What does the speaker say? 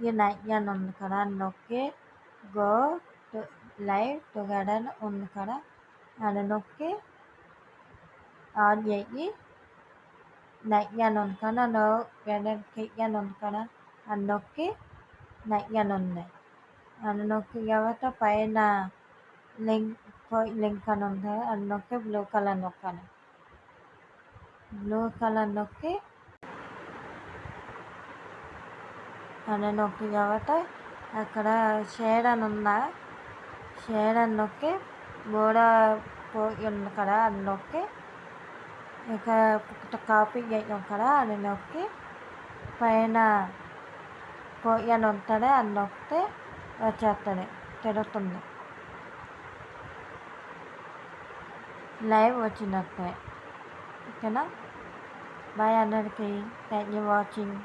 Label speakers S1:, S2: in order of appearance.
S1: Unite అని ఉంది కదా అని నొక్కి గో టు లైవ్ టుగెదర్ ఉంది కదా అని నొక్కి ఆన్ చేయి. నెయ్యి అని ఉంది కదా వెనక్కి అని ఉంది కదా అని నొక్కి నెయ్యి అని ఉంది అని నొక్కి తర్వాత పైన లింక్ అని ఉంది అది నొక్కి బ్లూ కలర్ నొక్కాలి. బ్లూ కలర్ నొక్కి అని నొక్కి తర్వాత అక్కడ షేడ్ అని ఉందా, షేడ్ అని నొక్కి బోడా పోయి ఉంది కదా అది నొక్కి ఇక కాపీ చేయం కదా అది నొక్కి పైన పోయి అని ఉంటుంది అది నొక్కితే వచ్చేస్తుంది, తిరుగుతుంది, లైవ్ వచ్చినట్టే. ఓకేనా? బాయ్ అందరికీ. Thank you watching.